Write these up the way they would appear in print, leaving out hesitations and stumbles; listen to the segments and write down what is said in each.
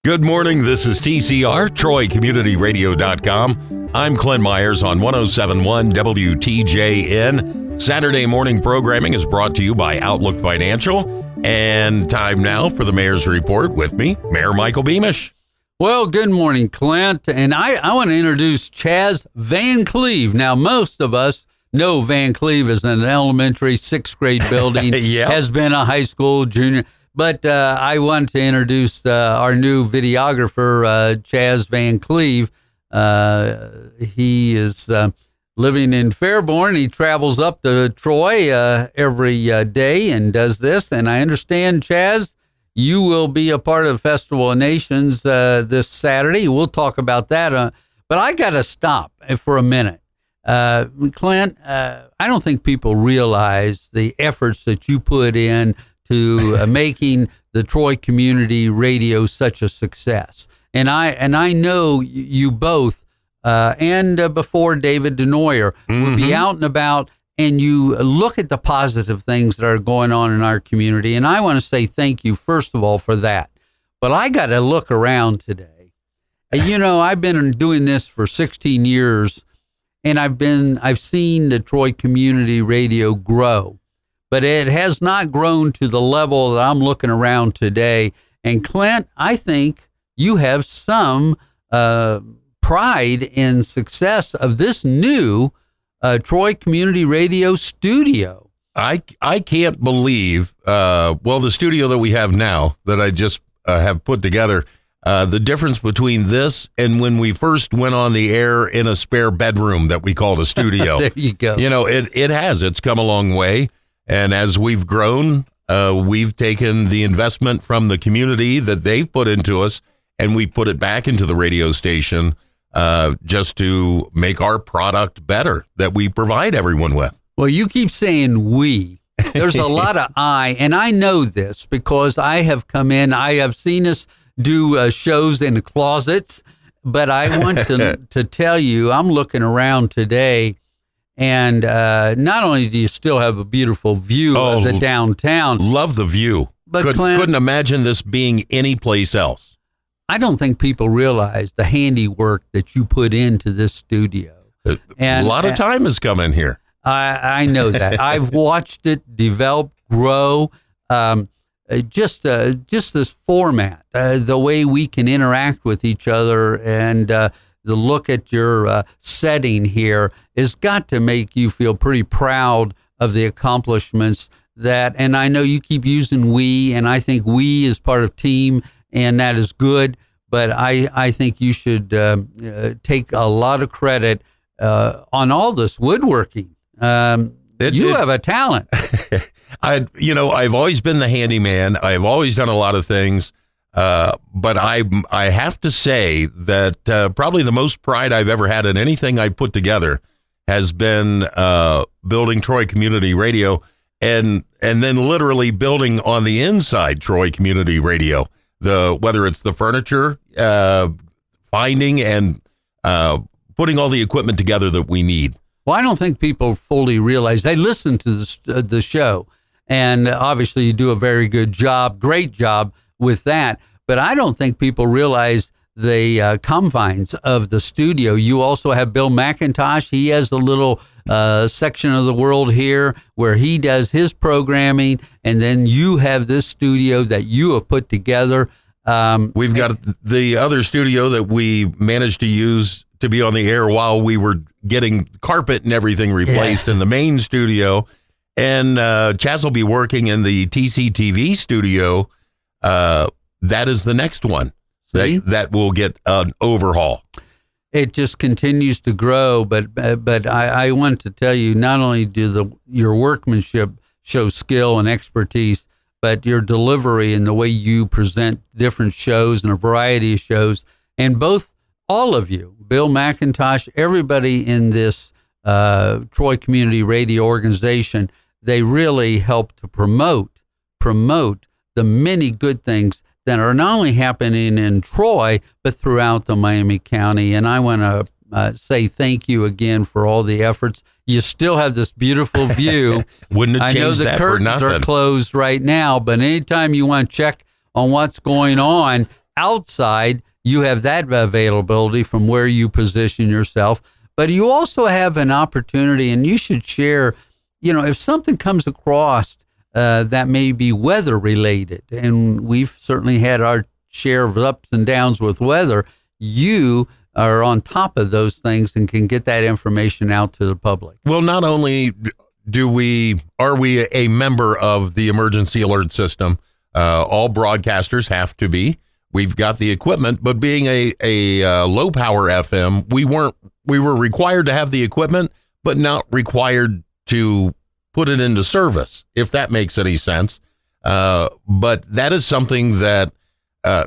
Good morning. This is TCR, TroyCommunityRadio.com. I'm Clint Myers on 107.1 WTJN. Saturday morning programming is brought to you by Outlook Financial. And time now for the Mayor's Report with me, Mayor Michael Beamish. Well, good morning, Clint. And I want to introduce Chaz Van Cleve. Now, most of us know Van Cleve is an elementary sixth grade building, Yep. Has been a high school junior. But I want to introduce our new videographer, Chaz Van Cleve. He is living in Fairborn. He travels up to Troy every day and does this. And I understand, Chaz, you will be a part of Festival of Nations this Saturday. We'll talk about that. But I got to stop for a minute. Clint, I don't think people realize the efforts that you put in to making the Troy Community Radio such a success. And I know you both, and before David Denoyer, will be out and about, and you look at the positive things that are going on in our community. And I want to say thank you, first of all, for that. But I got to look around today. You know, I've been doing this for 16 years, and I've seen the Troy Community Radio grow. But it has not grown to the level that I'm looking around today. And Clint, I think you have some pride in success of this new Troy Community Radio studio. I can't believe, the studio that we have now that I just have put together, the difference between this and when we first went on the air in a spare bedroom that we called a studio. There you go. You know, it's come a long way. And as we've grown, we've taken the investment from the community that they've put into us, and we put it back into the radio station just to make our product better that we provide everyone with. Well, you keep saying we. There's a lot of I, and I know this because I have come in. I have seen us do shows in the closets, but I want to tell you, I'm looking around today. And not only do you still have a beautiful view of the downtown. Love the view. But couldn't imagine this being any place else. I don't think people realize the handiwork that you put into this studio. A lot of time has come in here. I know that. I've watched it develop, grow. Just this format, the way we can interact with each other, and the look at your setting here has got to make you feel pretty proud of the accomplishments that, and I know you keep using we, and I think we is part of team, and that is good, but I think you should take a lot of credit on all this woodworking. You have a talent. I've always been the handyman. I've always done a lot of things. But I have to say that probably the most pride I've ever had in anything I put together has been building Troy Community Radio and then literally building on the inside Troy Community Radio. Whether it's the furniture, finding and putting all the equipment together that we need. Well, I don't think people fully realize. They listen to the show, and obviously you do a very good job, great job with that, but I don't think people realize the confines of the studio. You also have Bill McIntosh. He has a little section of the world here where he does his programming, and then you have this studio that you have put together. We've got the other studio that we managed to use to be on the air while we were getting carpet and everything replaced in the main studio, and Chaz will be working in the TCTV studio. That is the next one that will get an overhaul. It just continues to grow, but I want to tell you, not only do your workmanship show skill and expertise, but your delivery and the way you present different shows and a variety of shows, and all of you, Bill McIntosh, everybody in this Troy Community Radio organization, they really help to promote the many good things that are not only happening in Troy, but throughout the Miami County. And I want to say thank you again for all the efforts. You still have this beautiful view. Wouldn't have changed that for nothing. I know the curtains are closed right now, but anytime you want to check on what's going on outside, you have that availability from where you position yourself. But you also have an opportunity, and you should share, if something comes across that may be weather related, and we've certainly had our share of ups and downs with weather, you are on top of those things and can get that information out to the public. Well, not only are we a member of the emergency alert system, all broadcasters have to be. We've got the equipment, but being a low power FM, we were required to have the equipment, but not required to put it into service, if that makes any sense. But that is something that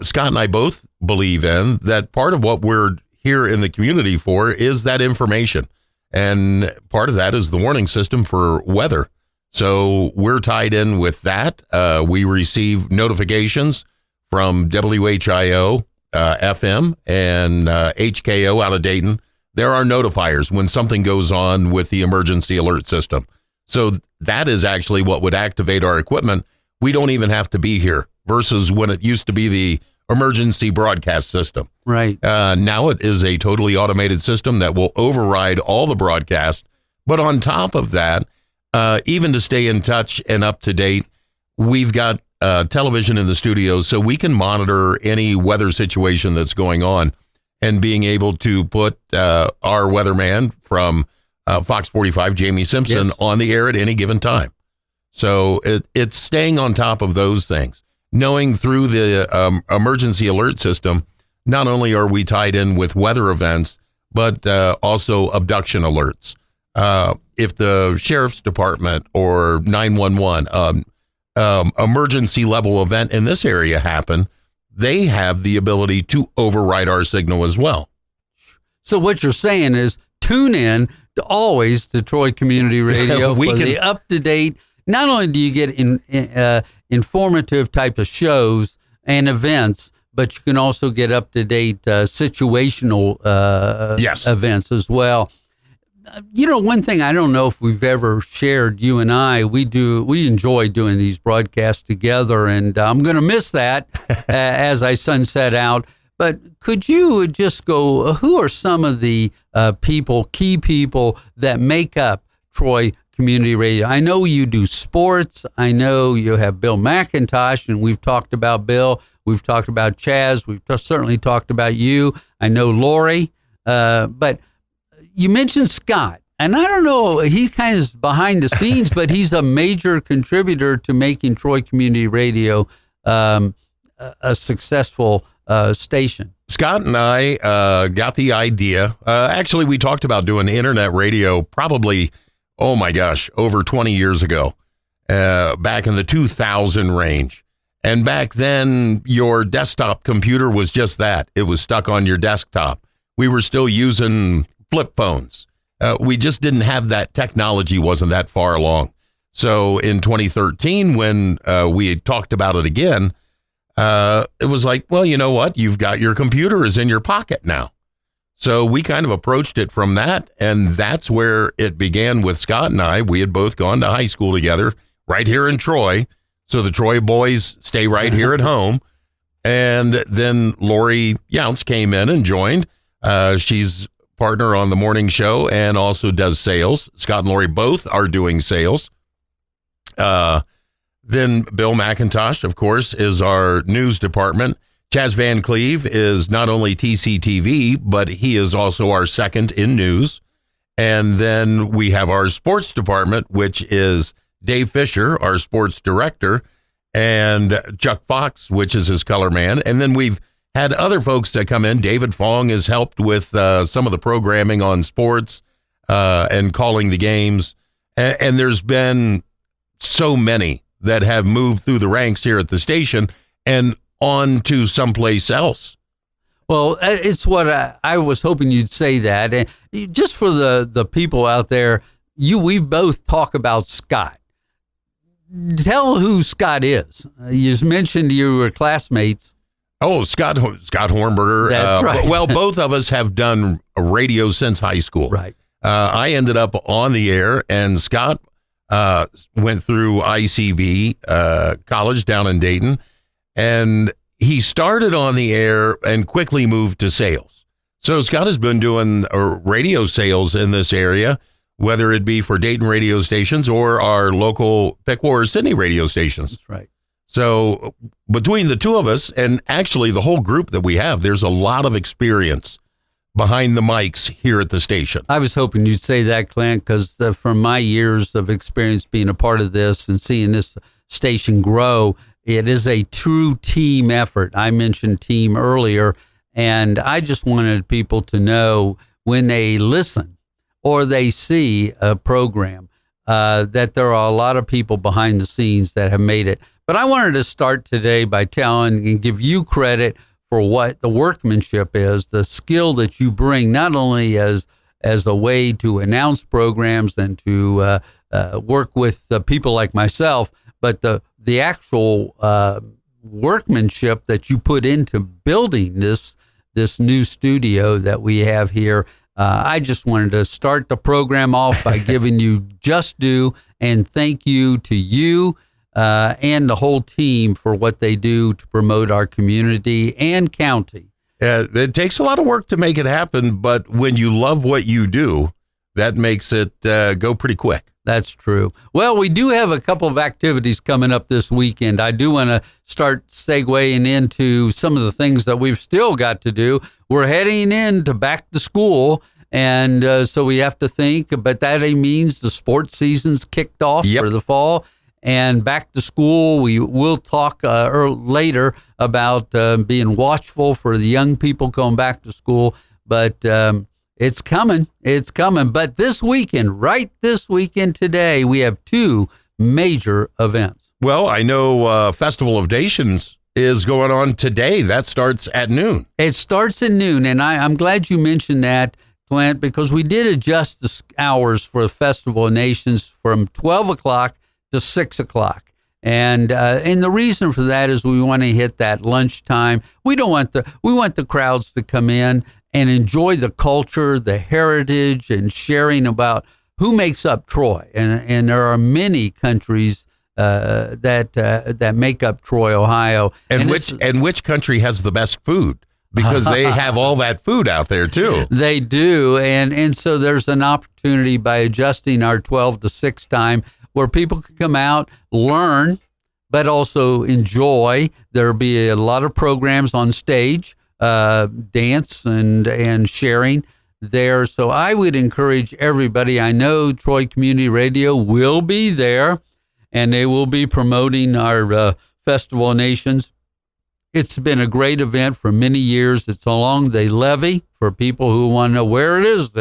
Scott and I both believe in, that part of what we're here in the community for is that information. And part of that is the warning system for weather. So we're tied in with that. We receive notifications from WHIO FM and HKO out of Dayton. There are notifiers when something goes on with the emergency alert system. So that is actually what would activate our equipment. We don't even have to be here versus when it used to be the emergency broadcast system. Right. Now it is a totally automated system that will override all the broadcasts. But on top of that, even to stay in touch and up to date, we've got television in the studio so we can monitor any weather situation that's going on, and being able to put our weatherman from Fox 45, Jamie Simpson, yes, on the air at any given time. So it's staying on top of those things. Knowing through the emergency alert system, not only are we tied in with weather events, but also abduction alerts. If the sheriff's department or 911 emergency level event in this area happen, they have the ability to override our signal as well. So what you're saying is tune in always to Troy Community Radio for the up-to-date. Not only do you get informative type of shows and events, but you can also get up-to-date situational events as well. One thing I don't know if we've ever shared, you and I, we enjoy doing these broadcasts together, and I'm going to miss that as I sunset out. But could you just go, who are some of the key people that make up Troy Community Radio? I know you do sports. I know you have Bill McIntosh, and we've talked about Bill. We've talked about Chaz. We've certainly talked about you. I know Lori. But you mentioned Scott, and I don't know, he kind of is behind the scenes, but he's a major contributor to making Troy Community Radio a successful station. Scott and I got the idea. Actually, we talked about doing internet radio probably, oh my gosh, over 20 years ago, back in the 2000 range. And back then, your desktop computer was just that. It was stuck on your desktop. We were still using flip phones. We just didn't have that technology, wasn't that far along. So in 2013, when we had talked about it again, it was like, well, you know what? You've got your computer is in your pocket now. So we kind of approached it from that, and that's where it began with Scott and I. We had both gone to high school together right here in Troy. So the Troy boys stay right here at home. And then Lori Younts came in and joined. She's partner on the morning show and also does sales. Scott and Lori both are doing sales. Then Bill McIntosh, of course, is our news department. Chaz Van Cleve is not only TCTV, but he is also our second in news. And then we have our sports department, which is Dave Fisher, our sports director, and Chuck Fox, which is his color man. And then we've had other folks that come in. David Fong has helped with some of the programming on sports and calling the games. And there's been so many that have moved through the ranks here at the station and on to someplace else. Well, it's what I was hoping you'd say that. And just for the people out there, we both talk about Scott. Tell who Scott is. You mentioned you were classmates. Oh, Scott Hornberger. That's right. Well, both of us have done radio since high school. Right. I ended up on the air, and Scott went through ICB college down in Dayton, and he started on the air and quickly moved to sales. So Scott has been doing radio sales in this area, whether it be for Dayton radio stations or our local Piqua or Sydney radio stations. That's right. So between the two of us, and actually the whole group that we have, there's a lot of experience behind the mics here at the station. I was hoping you'd say that, Clint, because from my years of experience being a part of this and seeing this station grow, it is a true team effort. I mentioned team earlier, and I just wanted people to know when they listen or they see a program that there are a lot of people behind the scenes that have made it. But I wanted to start today by telling and give you credit for what the workmanship is, the skill that you bring, not only as a way to announce programs and to work with people like myself, but the actual workmanship that you put into building this new studio that we have here. I just wanted to start the program off by giving you just due and thank you to you and the whole team for what they do to promote our community and county. It takes a lot of work to make it happen, but when you love what you do, that makes it go pretty quick. That's true. Well, we do have a couple of activities coming up this weekend. I do want to start segueing into some of the things that we've still got to do. We're heading into back to school, and so we have to think, but that means the sports season's kicked off for the fall. And back to school, we will talk later about being watchful for the young people going back to school, but it's coming. It's coming. But this weekend, right this weekend today, we have two major events. Well, I know Festival of Nations is going on today. That starts at noon. It starts at noon, and I'm glad you mentioned that, Clint, because we did adjust the hours for the Festival of Nations from 12 o'clock to 6 o'clock. And the reason for that is we want to hit that lunchtime. We want the crowds to come in and enjoy the culture, the heritage, and sharing about who makes up Troy. And there are many countries that make up Troy, Ohio. And which country has the best food? Because they have all that food out there too. They do, and so there's an opportunity by adjusting our 12 to 6 time where people can come out, learn, but also enjoy. There'll be a lot of programs on stage, dance and sharing there. So I would encourage everybody. I know Troy Community Radio will be there, and they will be promoting our Festival of Nations. It's been a great event for many years. It's along the levee for people who want to know where it is.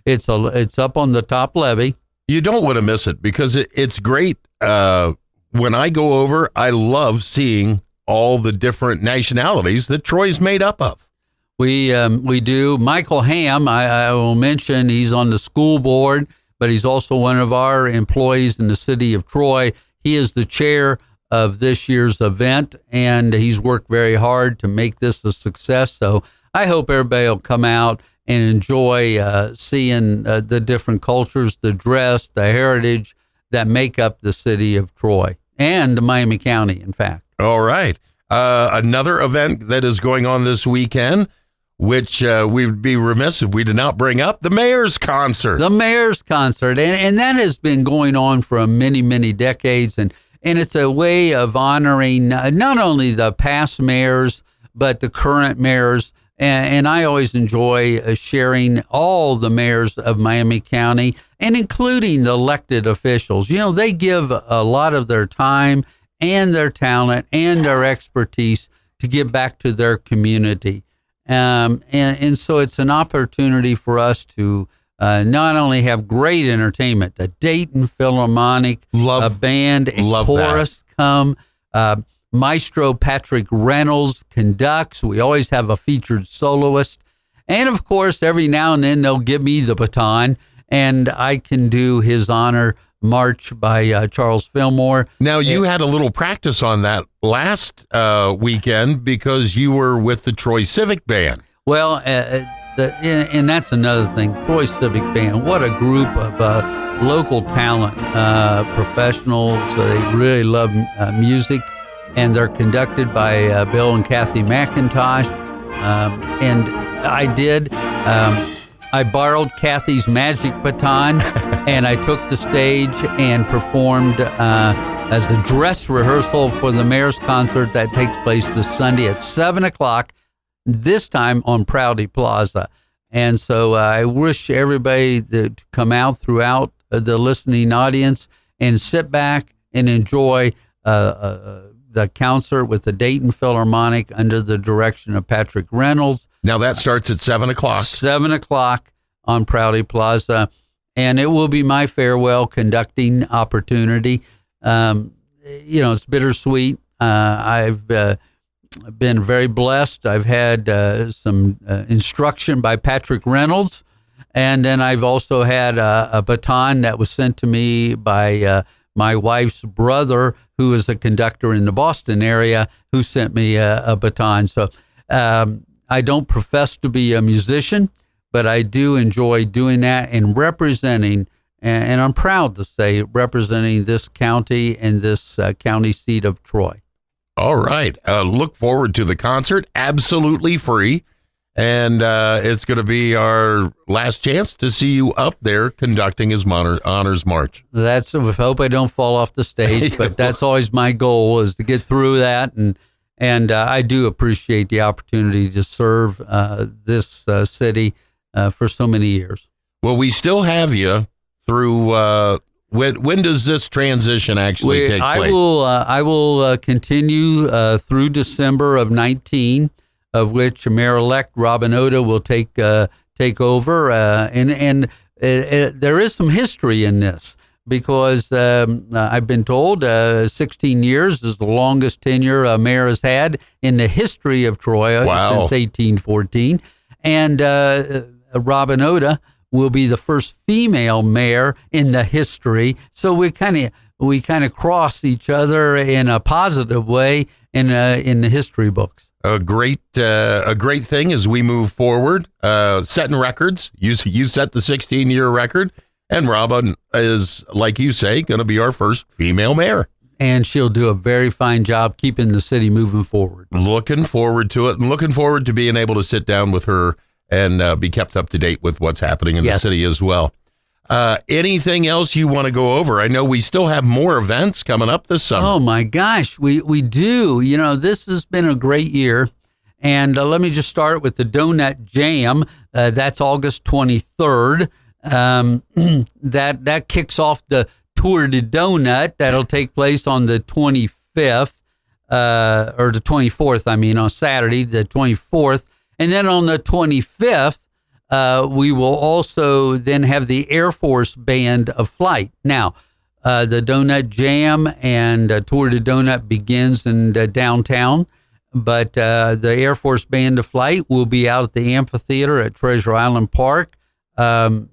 It's up on the top levee. You don't want to miss it because it's great. When I go over, I love seeing all the different nationalities that Troy's made up of. We do. Michael Ham, I will mention, he's on the school board, but he's also one of our employees in the city of Troy. He is the chair of this year's event, and he's worked very hard to make this a success. So I hope everybody will come out and enjoy seeing the different cultures, the dress, the heritage that make up the city of Troy and Miami County, in fact. All right. Another event that is going on this weekend, which we would be remiss if we did not bring up, the Mayor's Concert. The Mayor's Concert, and that has been going on for many, many decades, and it's a way of honoring not only the past mayors, but the current mayors. And I always enjoy sharing all the mayors of Miami County and including the elected officials. You know, they give a lot of their time and their talent and their expertise to give back to their community. And so it's an opportunity for us to not only have great entertainment, the Dayton Philharmonic, a band and chorus come, Maestro Patrick Reynolds conducts. We always have a featured soloist. And, of course, every now and then they'll give me the baton, and I can do his honor march by Charles Fillmore. Now, you had a little practice on that last weekend because you were with the Troy Civic Band. Well, and that's another thing. Troy Civic Band, what a group of local talent, professionals. They really love music. and they're conducted by Bill and Kathy McIntosh. And I did. I borrowed Kathy's magic baton, and I took the stage and performed as a dress rehearsal for the mayor's concert that takes place this Sunday at 7 o'clock, this time on Prouty Plaza. And so I wish everybody to come out throughout the listening audience and sit back and enjoy the concert with the Dayton Philharmonic under the direction of Patrick Reynolds. Now that starts at 7 o'clock. 7 o'clock on Prouty Plaza. And it will be my farewell conducting opportunity. It's bittersweet. I've been very blessed. I've had some instruction by Patrick Reynolds. And then I've also had a baton that was sent to me by my wife's brother, who is a conductor in the Boston area, who sent me a baton. So I don't profess to be a musician, but I do enjoy doing that and representing, and I'm proud to say, representing this county and this county seat of Troy. All right. Look forward to the concert. Absolutely free. And it's going to be our last chance to see you up there conducting his honors march. I hope I don't fall off the stage, but that's always my goal, is to get through that. And I do appreciate the opportunity to serve this city for so many years. Well, we still have you through. When does this transition actually take place? I will continue through December of 19. Of which Mayor-elect Robin Oda will take over, and there is some history in this, because I've been told 16 years is the longest tenure a mayor has had in the history of Troy. Wow. Since 1814, and Robin Oda will be the first female mayor in the history. So we kind of cross each other in a positive way in the history books. A great thing as we move forward, setting records. You set the 16-year record, and Robin is, like you say, going to be our first female mayor. And she'll do a very fine job keeping the city moving forward. Looking forward to it, and looking forward to being able to sit down with her and be kept up to date with what's happening in the city as well. Anything else you want to go over? I know we still have more events coming up this summer. Oh my gosh, we do. This has been a great year. And let me just start with the Donut Jam. That's August 23rd. That kicks off the Tour de Donut. That'll take place on the 25th, or the 24th, on Saturday, the 24th. And then on the 25th, we will also then have the Air Force Band of Flight. Now, the Donut Jam and Tour de Donut begins in downtown, but the Air Force Band of Flight will be out at the amphitheater at Treasure Island Park, 7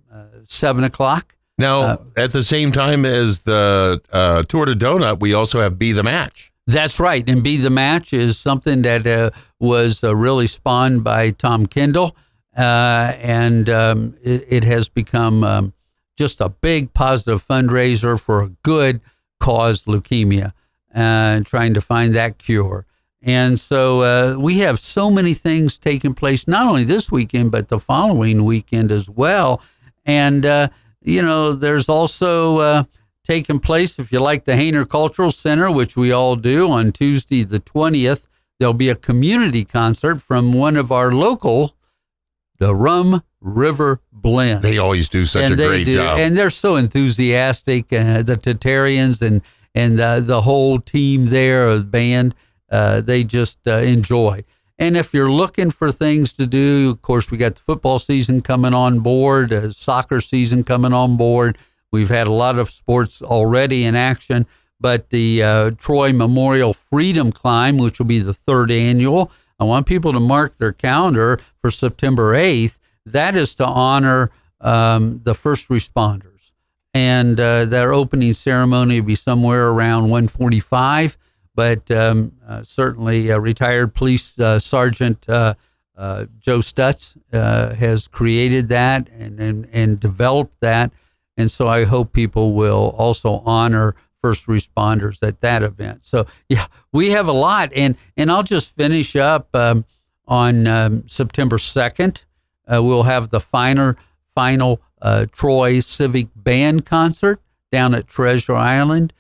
o'clock. Now, at the same time as the Tour de Donut, we also have Be the Match. That's right. And Be the Match is something that was really spawned by Tom Kendall. And it has become just a big positive fundraiser for a good cause, leukemia, trying to find that cure. And so we have so many things taking place, not only this weekend, but the following weekend as well. And, there's also taking place, if you like, the Hainer Cultural Center, which we all do, on Tuesday the 20th. There'll be a community concert from one of our local, the Rum River Blend. They always do such a great job. And they're so enthusiastic, the Tatarians and the whole team there, the band, they just enjoy. And if you're looking for things to do, of course, we got the football season coming on board, soccer season coming on board. We've had a lot of sports already in action, but the Troy Memorial Freedom Climb, which will be the 3rd annual, I want people to mark their calendar for September 8th. That is to honor the first responders. And their opening ceremony will be somewhere around 1:45. But certainly retired police sergeant Joe Stutz has created that and developed that. And so I hope people will also honor first responders at that event. So yeah, we have a lot, and I'll just finish up on September 2nd. We'll have the final Troy Civic Band concert down at Treasure Island.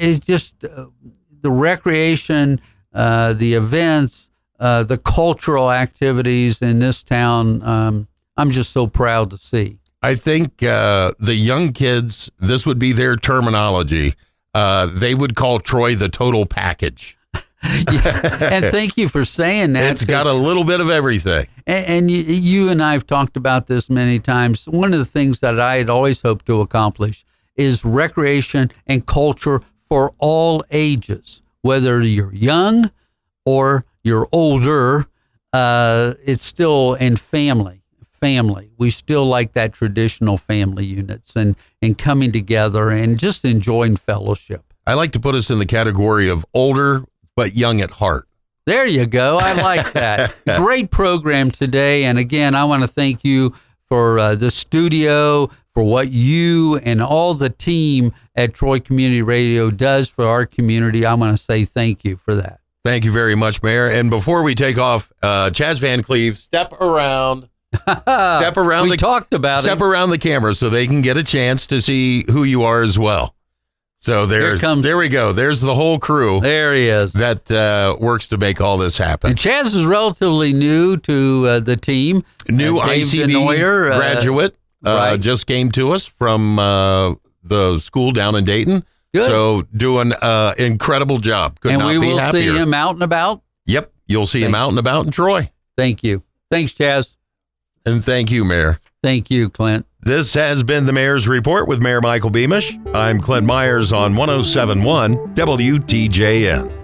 It's just the recreation, the events, the cultural activities in this town. I'm just so proud to see. I think the young kids, this would be their terminology. They would call Troy the total package. Yeah. And thank you for saying that. It's got a little bit of everything. And you and I have talked about this many times. One of the things that I had always hoped to accomplish is recreation and culture for all ages, whether you're young or you're older. It's still in family. We still like that traditional family units and coming together and just enjoying fellowship. I like to put us in the category of older but young at heart. There you go. I like that. Great program today. And again, I want to thank you for the studio, for what you and all the team at Troy Community Radio does for our community. I want to say thank you for that. Thank you very much, Mayor. And before we take off, Chaz Van Cleve, step around. Step around. We talked about Step around the camera so they can get a chance to see who you are as well. So there we go. There's the whole crew. There he is. That works to make all this happen. And Chaz is relatively new to the team. New ICB Denoyer, graduate. Right. Just came to us from the school down in Dayton. Good. So doing an incredible job. Could and not we be will happier. see him out and about. Yep. You'll see him out and about in Troy. Thank you. Thanks, Chaz. And thank you, Mayor. Thank you, Clint. This has been the Mayor's Report with Mayor Michael Beamish. I'm Clint Myers on 107.1 WTJN.